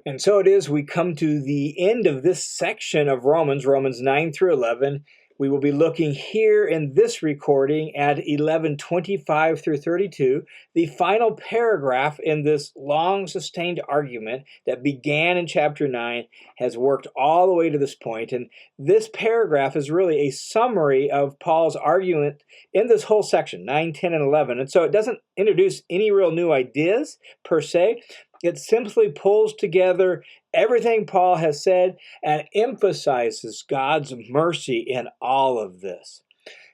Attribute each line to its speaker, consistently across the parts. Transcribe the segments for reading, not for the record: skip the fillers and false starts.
Speaker 1: And so it is, we come to the end of this section of Romans 9 through 11. We will be looking here in this recording at 11:25 through 32, the final paragraph in this long sustained argument that began in chapter 9 has worked all the way to this point. And this paragraph is really a summary of Paul's argument in this whole section, 9, 10, and 11. And so it doesn't introduce any real new ideas per se. It simply pulls together everything Paul has said and emphasizes God's mercy in all of this.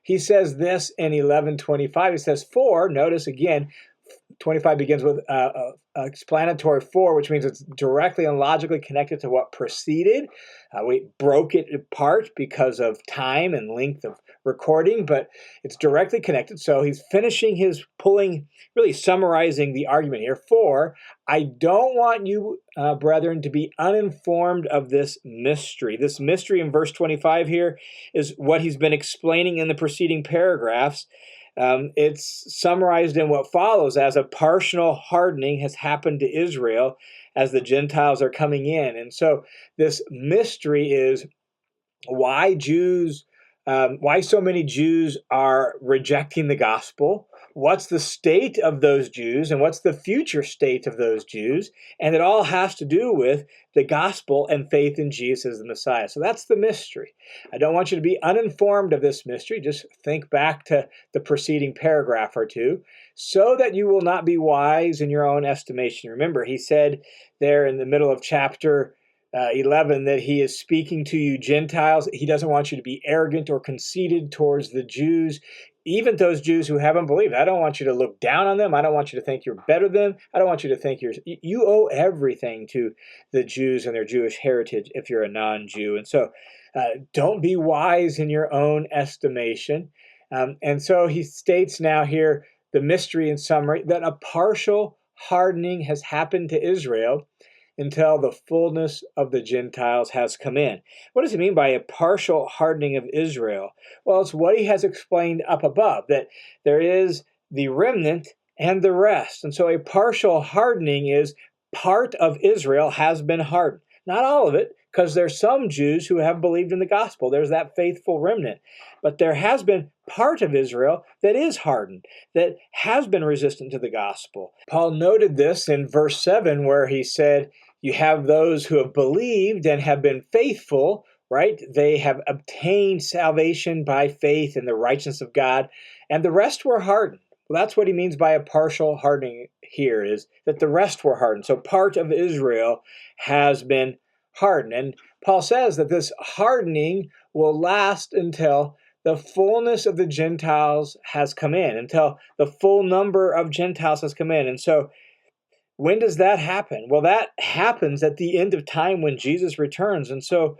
Speaker 1: He says this in 11:25. He says, "For," notice again, 25 begins with explanatory for, which means it's directly and logically connected to what preceded. We broke it apart because of time and length of recording, but it's directly connected. So he's finishing his really summarizing the argument here. For, I don't want you, brethren, to be uninformed of this mystery. This mystery in verse 25 here is what he's been explaining in the preceding paragraphs. It's summarized in what follows as a partial hardening has happened to Israel as the Gentiles are coming in. And so this mystery is why so many Jews are rejecting the gospel. What's the state of those Jews and what's the future state of those Jews? And it all has to do with the gospel and faith in Jesus as the Messiah. So that's the mystery. I don't want you to be uninformed of this mystery. Just think back to the preceding paragraph or two, so that you will not be wise in your own estimation. Remember, he said there in the middle of chapter 11 that he is speaking to you Gentiles. He doesn't want you to be arrogant or conceited towards the Jews, even those Jews who haven't believed. I don't want you to look down on them. I don't want you to think you're better than them. I don't want you to think you owe everything to the Jews and their Jewish heritage if you're a non-Jew. And so don't be wise in your own estimation. And so he states now here the mystery in summary that a partial hardening has happened to Israel until the fullness of the Gentiles has come in. What does he mean by a partial hardening of Israel? Well, it's what he has explained up above, that there is the remnant and the rest. And so a partial hardening is part of Israel has been hardened. Not all of it, because there's some Jews who have believed in the gospel. There's that faithful remnant. But there has been part of Israel that is hardened, that has been resistant to the gospel. Paul noted this in verse 7 where he said, you have those who have believed and have been faithful, right? They have obtained salvation by faith in the righteousness of God, and the rest were hardened. Well, that's what he means by a partial hardening here, is that the rest were hardened. So part of Israel has been hardened. And Paul says that this hardening will last until the fullness of the Gentiles has come in, until the full number of Gentiles has come in. And so when does that happen? Well, that happens at the end of time when Jesus returns. And so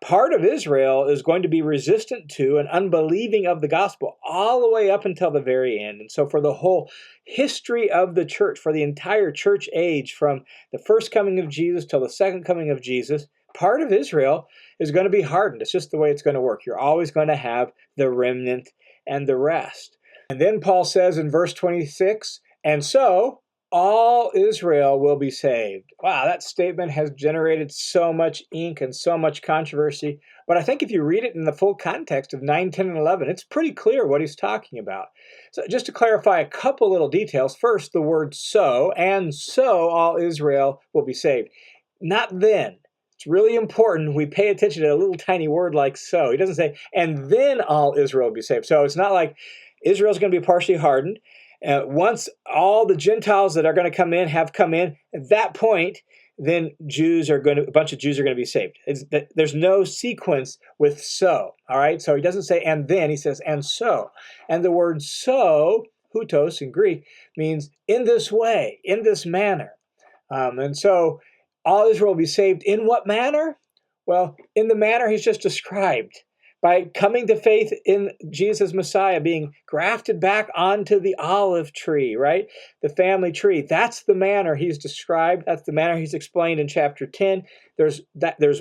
Speaker 1: part of Israel is going to be resistant to and unbelieving of the gospel all the way up until the very end. And so for the whole history of the church, for the entire church age, from the first coming of Jesus till the second coming of Jesus, part of Israel is going to be hardened. It's just the way it's going to work. You're always going to have the remnant and the rest. And then Paul says in verse 26, and so all Israel will be saved. Wow, that statement has generated so much ink and so much controversy. But I think if you read it in the full context of 9, 10, and 11, it's pretty clear what he's talking about. So just to clarify a couple little details. First, the word so, and so all Israel will be saved. Not then. It's really important we pay attention to a little tiny word like so. He doesn't say, and then all Israel will be saved. So it's not like Israel's going to be partially hardened. Once all the Gentiles that are going to come in have come in, at that point, then a bunch of Jews are going to be saved. There's no sequence with so, all right? So he doesn't say and then, he says and so. And the word so, hutos in Greek, means in this way, in this manner. And so all Israel will be saved in what manner? Well, in the manner he's just described. By coming to faith in Jesus Messiah, being grafted back onto the olive tree, right? The family tree. That's the manner he's described. That's the manner he's explained in chapter 10. There's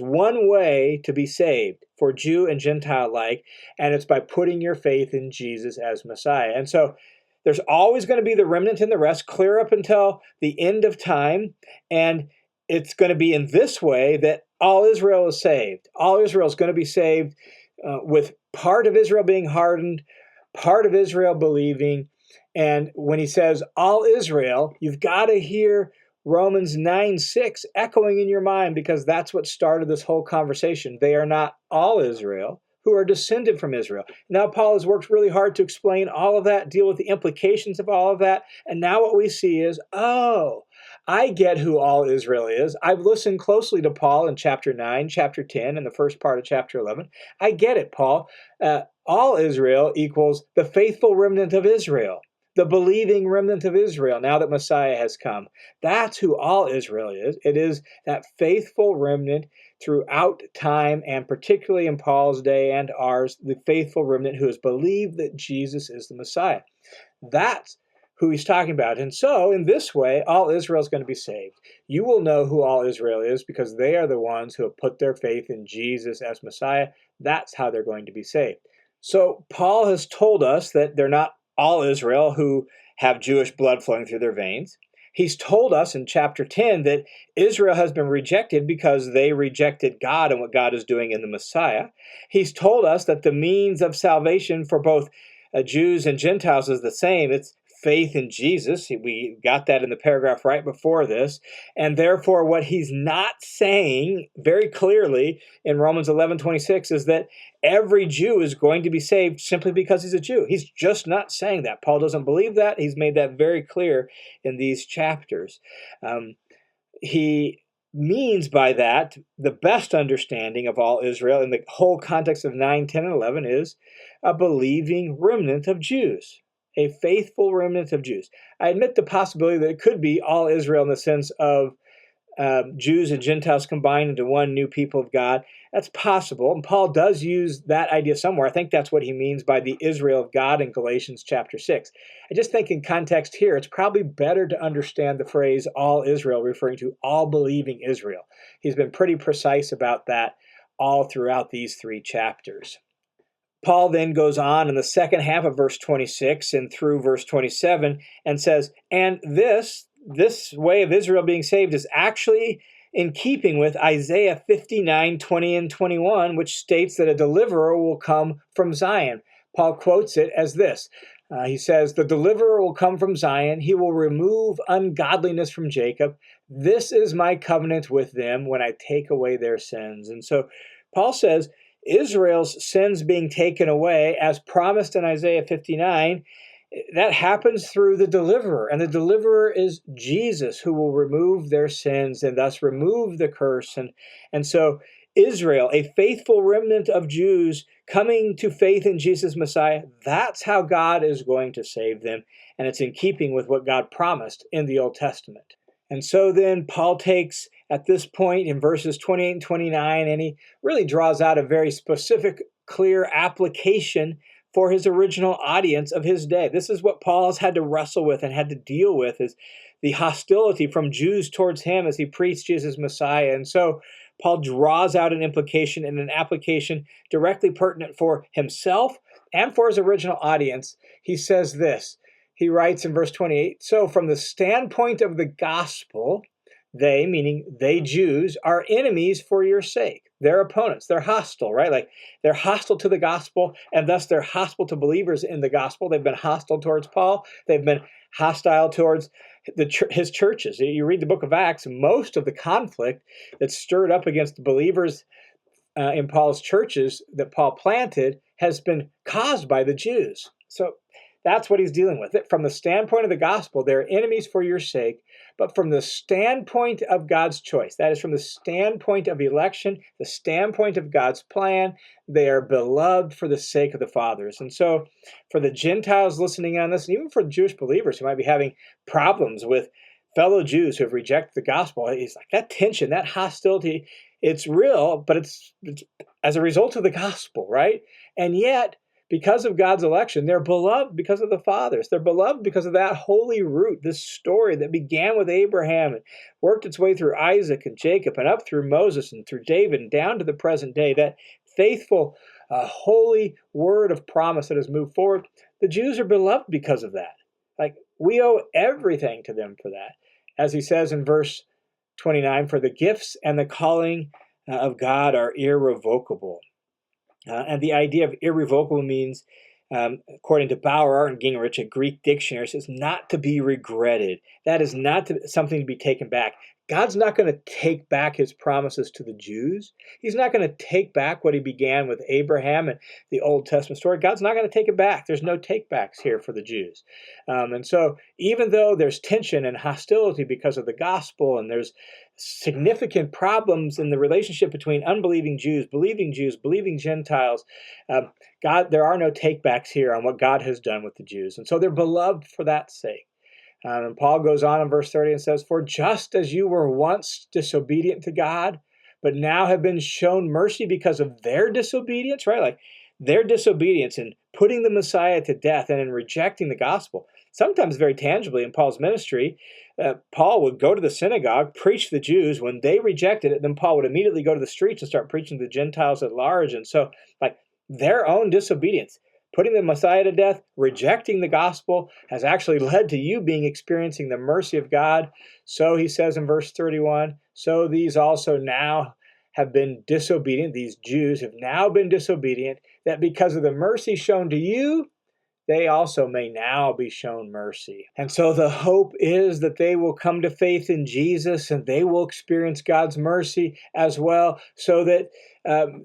Speaker 1: one way to be saved for Jew and Gentile alike, and it's by putting your faith in Jesus as Messiah. And so there's always going to be the remnant and the rest, clear up until the end of time. And it's going to be in this way that all Israel is saved. All Israel is going to be saved with part of Israel being hardened, part of Israel believing. And when he says all Israel, you've got to hear Romans 9:6 echoing in your mind, because that's what started this whole conversation. They are not all Israel who are descended from Israel. Now, Paul has worked really hard to explain all of that, deal with the implications of all of that. And now what we see is, oh, I get who all Israel is. I've listened closely to Paul in chapter 9, chapter 10, and the first part of chapter 11. I get it, Paul. All Israel equals the faithful remnant of Israel, the believing remnant of Israel, now that Messiah has come. That's who all Israel is. It is that faithful remnant throughout time, and particularly in Paul's day and ours, the faithful remnant who has believed that Jesus is the Messiah. That's who he's talking about. And so, in this way, all Israel is going to be saved. You will know who all Israel is because they are the ones who have put their faith in Jesus as Messiah. That's how they're going to be saved. So, Paul has told us that they're not all Israel who have Jewish blood flowing through their veins. He's told us in chapter 10 that Israel has been rejected because they rejected God and what God is doing in the Messiah. He's told us that the means of salvation for both Jews and Gentiles is the same. It's faith in Jesus. We got that in the paragraph right before this. And therefore, what he's not saying very clearly in Romans 11:26 is that every Jew is going to be saved simply because he's a Jew. He's just not saying that. Paul doesn't believe that. He's made that very clear in these chapters. He means by that the best understanding of all Israel in the whole context of 9, 10, and 11 is a believing remnant of Jews, a faithful remnant of Jews. I admit the possibility that it could be all Israel in the sense of Jews and Gentiles combined into one new people of God. That's possible, and Paul does use that idea somewhere. I think that's what he means by the Israel of God in Galatians chapter 6. I just think in context here, it's probably better to understand the phrase all Israel referring to all believing Israel. He's been pretty precise about that all throughout these 3 chapters. Paul then goes on in the second half of verse 26 and through verse 27 and says, and this way of Israel being saved is actually in keeping with Isaiah 59, 20 and 21, which states that a deliverer will come from Zion. Paul quotes it as this. He says, the deliverer will come from Zion. He will remove ungodliness from Jacob. This is my covenant with them when I take away their sins. And so Paul says, Israel's sins being taken away, as promised in Isaiah 59, that happens through the deliverer. And the deliverer is Jesus, who will remove their sins and thus remove the curse. And so Israel, a faithful remnant of Jews coming to faith in Jesus Messiah, that's how God is going to save them. And it's in keeping with what God promised in the Old Testament. And so then Paul takes, at this point in verses 28 and 29, and he really draws out a very specific, clear application for his original audience of his day. This is what Paul has had to wrestle with and had to deal with, is the hostility from Jews towards him as he preached Jesus Messiah. And so Paul draws out an implication and an application directly pertinent for himself and for his original audience. He says this. He writes in verse 28, so from the standpoint of the gospel, they, meaning they Jews, are enemies for your sake. They're opponents. They're hostile, right? Like they're hostile to the gospel, and thus they're hostile to believers in the gospel. They've been hostile towards Paul. They've been hostile towards his churches. You read the book of Acts, most of the conflict that's stirred up against the believers in Paul's churches that Paul planted has been caused by the Jews. So that's what he's dealing with. From the standpoint of the gospel, they're enemies for your sake, but from the standpoint of God's choice, that is from the standpoint of election, the standpoint of God's plan, they are beloved for the sake of the fathers. And so for the Gentiles listening on this, and even for Jewish believers who might be having problems with fellow Jews who have rejected the gospel, it's like that tension, that hostility, it's real, but it's as a result of the gospel, right? And yet, because of God's election, they're beloved because of the fathers. They're beloved because of that holy root, this story that began with Abraham and worked its way through Isaac and Jacob and up through Moses and through David and down to the present day, that faithful, holy word of promise that has moved forward. The Jews are beloved because of that. Like we owe everything to them for that. As he says in verse 29, for the gifts and the calling of God are irrevocable. And the idea of irrevocable means, according to Bauer and Gingrich, a Greek dictionary, says not to be regretted. That is not something to be taken back. God's not going to take back his promises to the Jews. He's not going to take back what he began with Abraham and the Old Testament story. God's not going to take it back. There's no takebacks here for the Jews. And so even though there's tension and hostility because of the gospel, and there's significant problems in the relationship between unbelieving Jews, believing Gentiles, there are no takebacks here on what God has done with the Jews. And so they're beloved for that sake. And Paul goes on in verse 30 and says, for just as you were once disobedient to God, but now have been shown mercy because of their disobedience, right? Like their disobedience in putting the Messiah to death and in rejecting the gospel. Sometimes very tangibly in Paul's ministry, Paul would go to the synagogue, preach to the Jews. When they rejected it, then Paul would immediately go to the streets and start preaching to the Gentiles at large. And so, like, their own disobedience, putting the Messiah to death, rejecting the gospel, has actually led to you experiencing the mercy of God. So he says in verse 31, so these also now have been disobedient, these Jews have now been disobedient, that because of the mercy shown to you, they also may now be shown mercy. And so the hope is that they will come to faith in Jesus and they will experience God's mercy as well, so that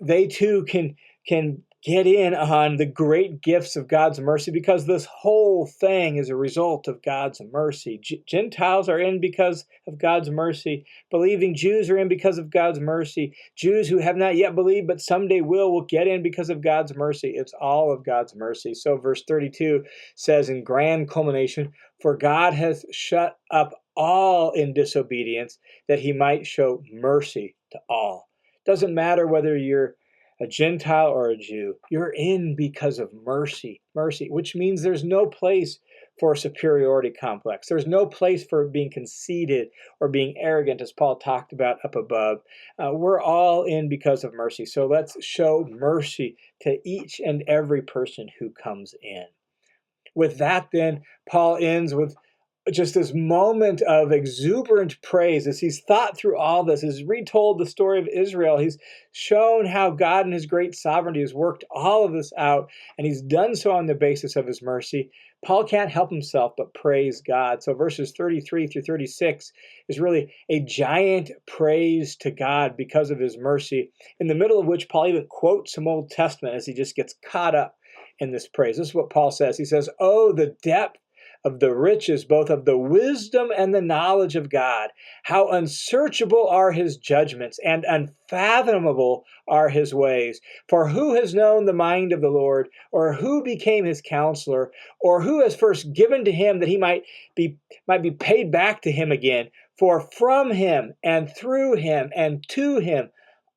Speaker 1: they too can get in on the great gifts of God's mercy, because this whole thing is a result of God's mercy. Gentiles are in because of God's mercy. Believing Jews are in because of God's mercy. Jews who have not yet believed but someday will get in because of God's mercy. It's all of God's mercy. So verse 32 says in grand culmination, for God has shut up all in disobedience, that he might show mercy to all. Doesn't matter whether you're a Gentile or a Jew, you're in because of mercy, which means there's no place for a superiority complex. There's no place for being conceited or being arrogant, as Paul talked about up above. We're all in because of mercy. So let's show mercy to each and every person who comes in. With that, then, Paul ends with just this moment of exuberant praise as he's thought through all this, he's retold the story of Israel. He's shown how God in his great sovereignty has worked all of this out, and he's done so on the basis of his mercy. Paul can't help himself but praise God. So verses 33 through 36 is really a giant praise to God because of his mercy, in the middle of which Paul even quotes some Old Testament as he just gets caught up in this praise. This is what Paul says. He says, oh, the depth of the riches, both of the wisdom and the knowledge of God. How unsearchable are his judgments, and unfathomable are his ways. For who has known the mind of the Lord, or who became his counselor, or who has first given to him that he might be paid back to him again? For from him and through him and to him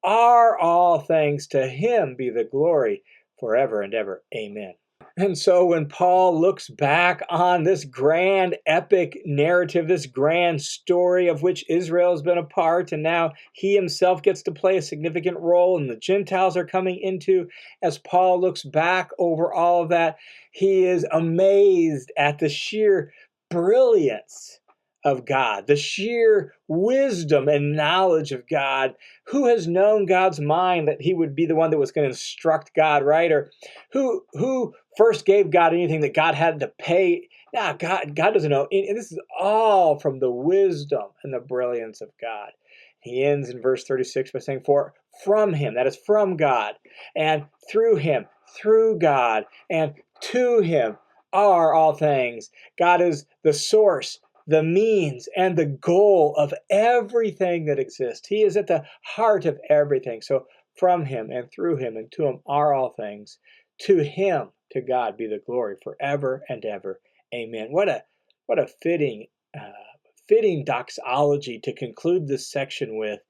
Speaker 1: are all things. To him be the glory forever and ever. Amen. And so when Paul looks back on this grand epic narrative, this grand story of which Israel has been a part, and now he himself gets to play a significant role, and the Gentiles are coming into, as Paul looks back over all of that, he is amazed at the sheer brilliance of God, the sheer wisdom and knowledge of God. Who has known God's mind that he would be the one that was going to instruct God, right? Or who first gave God anything that God had to pay? Nah, God doesn't know. And this is all from the wisdom and the brilliance of God. He ends in verse 36 by saying, for from him, that is from God, and through him, through God, and to him are all things. God is the source, the means, and the goal of everything that exists. He is at the heart of everything. So from him and through him and to him are all things. To him, to God, be the glory forever and ever. Amen. What a fitting doxology to conclude this section with,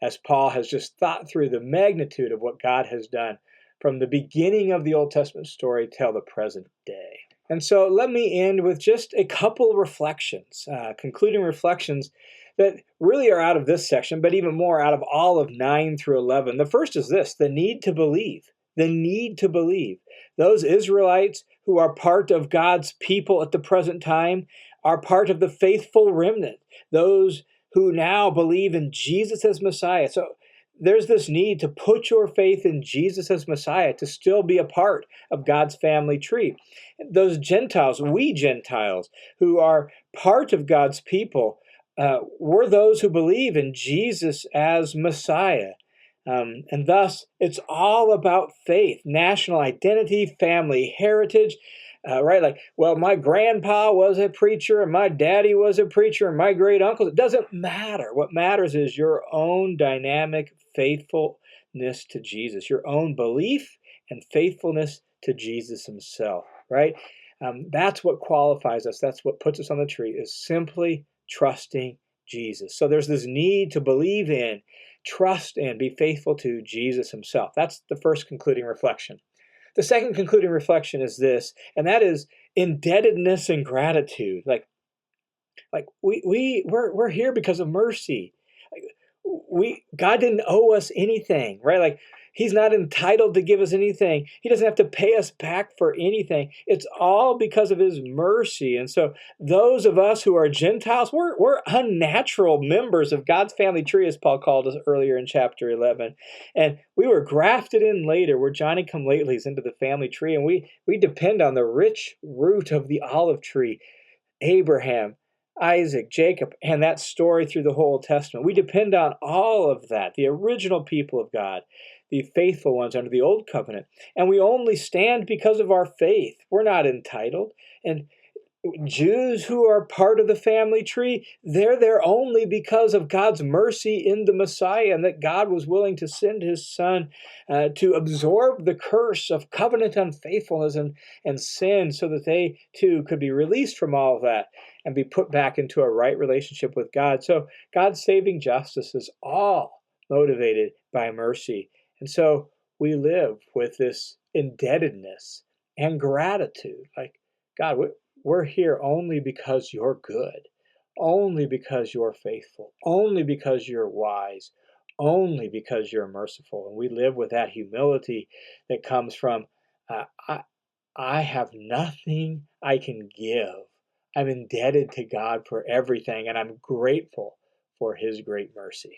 Speaker 1: as Paul has just thought through the magnitude of what God has done from the beginning of the Old Testament story till the present day. And so let me end with just a couple reflections, concluding reflections that really are out of this section, but even more out of all of 9 through 11. The first is this: the need to believe. The need to believe. Those Israelites who are part of God's people at the present time are part of the faithful remnant. Those who now believe in Jesus as Messiah. So there's this need to put your faith in Jesus as Messiah to still be a part of God's family tree. Those Gentiles, we Gentiles, who are part of God's people, we're those who believe in Jesus as Messiah. And thus, it's all about faith, national identity, family heritage, right? Like, well, my grandpa was a preacher, and my daddy was a preacher, and my great uncle. It doesn't matter. What matters is your own dynamic faithfulness to Jesus, your own belief and faithfulness to Jesus himself, right? That's what qualifies us. That's what puts us on the tree, is simply trusting Jesus. So there's this need to believe in, trust in, be faithful to Jesus himself. That's the first concluding reflection. The second concluding reflection is this, and that is indebtedness and gratitude. Like we're here because of mercy. God didn't owe us anything, right? Like, he's not entitled to give us anything. He doesn't have to pay us back for anything. It's all because of his mercy. And so those of us who are Gentiles, we're unnatural members of God's family tree, as Paul called us earlier in chapter 11. And we were grafted in later. We're Johnny-come-latelys into the family tree. And we depend on the rich root of the olive tree, Abraham, Isaac, Jacob, and that story through the whole Old Testament. We depend on all of that, the original people of God, the faithful ones under the Old Covenant. And we only stand because of our faith. We're not entitled. And Jews who are part of the family tree, they're there only because of God's mercy in the Messiah, and that God was willing to send his son to absorb the curse of covenant unfaithfulness and sin, so that they too could be released from all of that and be put back into a right relationship with God. So God's saving justice is all motivated by mercy. And so we live with this indebtedness and gratitude. Like, God, we're here only because you're good, only because you're faithful, only because you're wise, only because you're merciful. And we live with that humility that comes from, I have nothing I can give. I'm indebted to God for everything, and I'm grateful for his great mercy.